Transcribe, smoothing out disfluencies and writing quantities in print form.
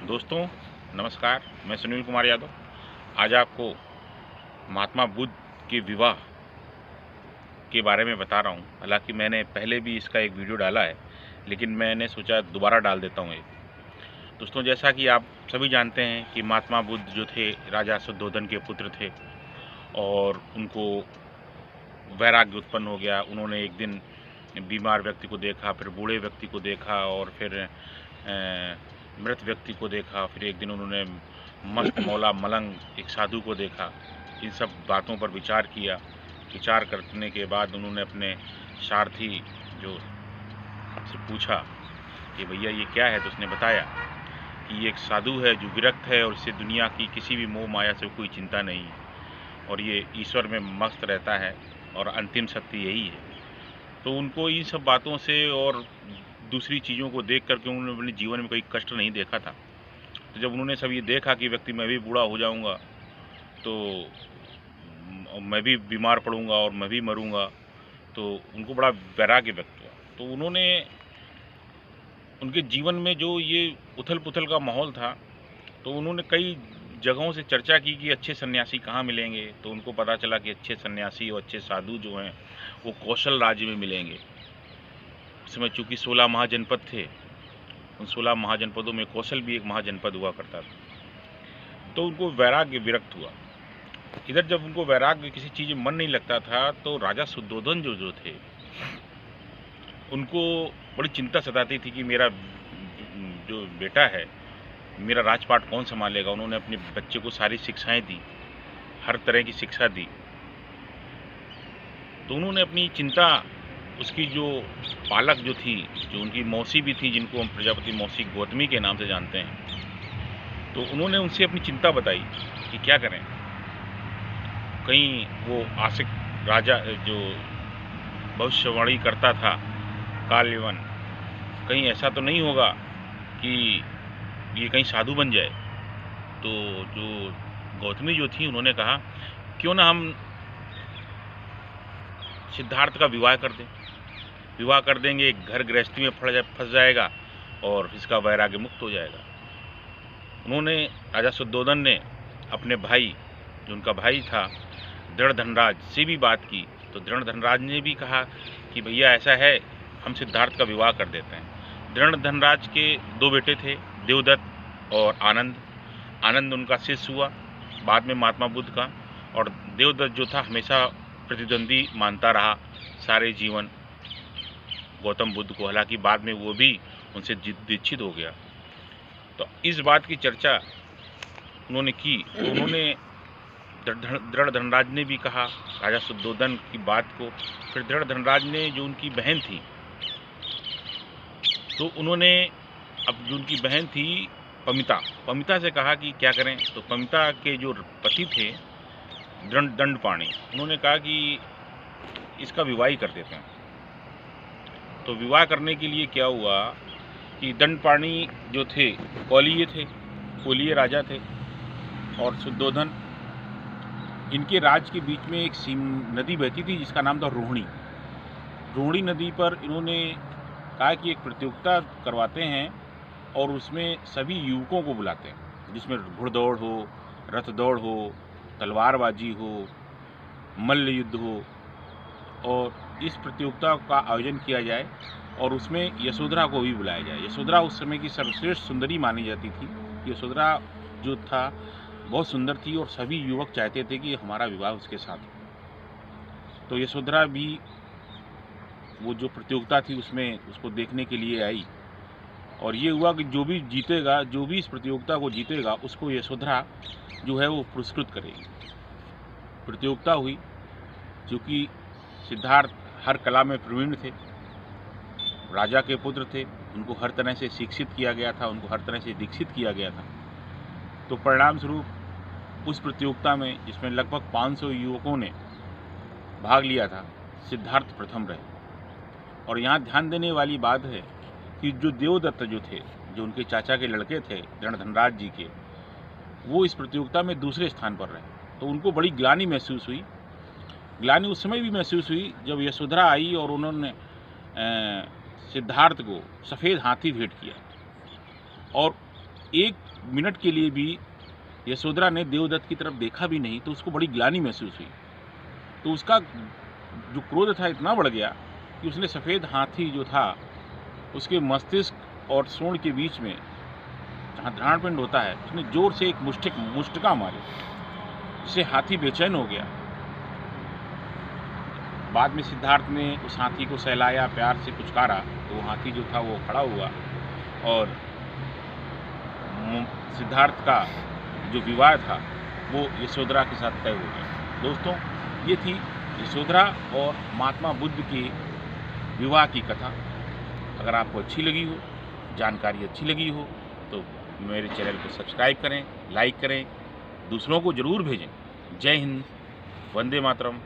दोस्तों नमस्कार, मैं सुनील कुमार यादव आज आपको महात्मा बुद्ध के विवाह के बारे में बता रहा हूँ। हालांकि मैंने पहले भी इसका एक वीडियो डाला है, लेकिन मैंने सोचा दोबारा डाल देता हूँ। दोस्तों, जैसा कि आप सभी जानते हैं कि महात्मा बुद्ध जो थे राजा शुद्धोधन के पुत्र थे और उनको वैराग्य उत्पन्न हो गया। उन्होंने एक दिन बीमार व्यक्ति को देखा, फिर बूढ़े व्यक्ति को देखा और फिर मृत व्यक्ति को देखा। फिर एक दिन उन्होंने मस्त मौला मलंग एक साधु को देखा। इन सब बातों पर विचार किया। विचार करने के बाद उन्होंने अपने सारथी जो से पूछा कि भैया ये क्या है, तो उसने बताया कि ये एक साधु है जो विरक्त है और इसे दुनिया की किसी भी मोह माया से कोई चिंता नहीं और ये ईश्वर में मस्त रहता है और अंतिम सत्य यही है। तो उनको इन सब बातों से और दूसरी चीज़ों को देख करके उन्होंने अपने जीवन में कोई कष्ट नहीं देखा था। तो जब उन्होंने सब ये देखा कि व्यक्ति मैं भी बूढ़ा हो जाऊंगा, तो मैं भी बीमार पड़ूंगा और मैं भी मरूंगा, तो उनको बड़ा वैराग्य व्यक्त हुआ। तो उन्होंने उनके जीवन में जो ये उथल पुथल का माहौल था, तो उन्होंने कई जगहों से चर्चा की कि अच्छे सन्यासी कहाँ मिलेंगे। तो उनको पता चला कि अच्छे सन्यासी और अच्छे साधु जो हैं वो कौशल राज्य में मिलेंगे। उस समय चूँकि 16 महाजनपद थे, उन 16 महाजनपदों में कौशल भी एक महाजनपद हुआ करता था। तो उनको वैराग्य विरक्त हुआ। इधर जब उनको वैराग्य किसी चीज़ में मन नहीं लगता था, तो राजा शुद्धोधन जो थे उनको बड़ी चिंता सताती थी कि मेरा जो बेटा है, मेरा राजपाट कौन संभालेगा। उन्होंने अपने बच्चे को सारी शिक्षाएं दी, हर तरह की शिक्षा दी। तो उन्होंने अपनी चिंता उसकी जो पालक जो थी, जो उनकी मौसी भी थी, जिनको हम प्रजापति मौसी गौतमी के नाम से जानते हैं, तो उन्होंने उनसे अपनी चिंता बताई कि क्या करें। कहीं वो आशिक राजा जो भविष्यवाणी करता था कालयवन, कहीं ऐसा तो नहीं होगा कि ये कहीं साधु बन जाए। तो जो गौतमी जो थी, उन्होंने कहा क्यों ना हम सिद्धार्थ का विवाह कर दें। विवाह कर देंगे, एक घर गृहस्थी में फंस जाएगा और इसका वैराग्य मुक्त हो जाएगा। उन्होंने राजा शुद्धोधन ने अपने भाई, जो उनका भाई था दृढ़ धनराज, से भी बात की। तो दृढ़ धनराज ने भी कहा कि भैया ऐसा है, हम सिद्धार्थ का विवाह कर देते हैं। दृढ़ धनराज के 2 बेटे थे, देवदत्त और आनंद। आनंद उनका शिष्य हुआ बाद में महात्मा बुद्ध का, और देवदत्त जो था हमेशा प्रतिद्वंदी मानता रहा सारे जीवन गौतम बुद्ध को। हालांकि बाद में वो भी उनसे दीक्षित हो गया। तो इस बात की चर्चा उन्होंने की। तो उन्होंने दृढ़ धनराज ने भी कहा राजा शुद्धोधन की बात को। फिर दृढ़ धनराज ने, जो उनकी बहन थी, तो उन्होंने अब जो उनकी बहन थी पमिता से कहा कि क्या करें। तो पमिता के जो पति थे दंडपाणि, उन्होंने कहा कि इसका विवाह ही कर देते हैं। तो विवाह करने के लिए क्या हुआ कि दंडपाणि जो थे कोलीय राजा थे, और शुद्धोधन, इनके राज के बीच में एक नदी बहती थी जिसका नाम था रोहिणी। रोहिणी नदी पर इन्होंने कहा कि एक प्रतियोगिता करवाते हैं और उसमें सभी युवकों को बुलाते हैं, जिसमें घुड़दौड़ हो, रथ दौड़ हो, तलवारबाजी हो, मल्ल युद्ध हो, और इस प्रतियोगिता का आयोजन किया जाए और उसमें यशोधरा को भी बुलाया जाए। यशोधरा उस समय की सर्वश्रेष्ठ सुंदरी मानी जाती थी। यशोधरा जो था बहुत सुंदर थी और सभी युवक चाहते थे कि हमारा विवाह उसके साथ हो। तो यशोधरा भी वो जो प्रतियोगिता थी उसमें उसको देखने के लिए आई, और ये हुआ कि जो भी इस प्रतियोगिता को जीतेगा, उसको यशोधरा जो है वो पुरस्कृत करेगी। प्रतियोगिता हुई, क्योंकि सिद्धार्थ हर कला में प्रवीण थे, राजा के पुत्र थे, उनको हर तरह से शिक्षित किया गया था, उनको हर तरह से दीक्षित किया गया था। तो परिणाम स्वरूप उस प्रतियोगिता में, जिसमें लगभग 500 युवकों ने भाग लिया था, सिद्धार्थ प्रथम रहे। और यहाँ ध्यान देने वाली बात है कि जो देवदत्त जो थे, जो उनके चाचा के लड़के थे दृढ़ धनराज जी के, वो इस प्रतियोगिता में दूसरे स्थान पर रहे। तो उनको बड़ी ग्लानि महसूस हुई। ग्लानि उस समय भी महसूस हुई जब यशोधरा आई और उन्होंने सिद्धार्थ को सफ़ेद हाथी भेंट किया, और एक मिनट के लिए भी यशोधरा ने देवदत्त की तरफ देखा भी नहीं तो उसको बड़ी ग्लानि महसूस हुई। तो उसका जो क्रोध था इतना बढ़ गया कि उसने सफ़ेद हाथी जो था उसके मस्तिष्क और सूंड के बीच में जहाँ ध्राणपिंड होता है उसने जोर से एक मुष्टिका मारी, जिससे हाथी बेचैन हो गया। बाद में सिद्धार्थ ने उस हाथी को सहलाया, प्यार से पुचकारा तो वो हाथी जो था वो खड़ा हुआ और सिद्धार्थ का जो विवाह था वो यशोधरा के साथ तय हो गया। दोस्तों, ये थी यशोधरा और महात्मा बुद्ध की विवाह की कथा। अगर आपको अच्छी लगी हो, जानकारी अच्छी लगी हो तो मेरे चैनल को सब्सक्राइब करें, लाइक करें, दूसरों को ज़रूर भेजें। जय हिंद, वंदे मातरम।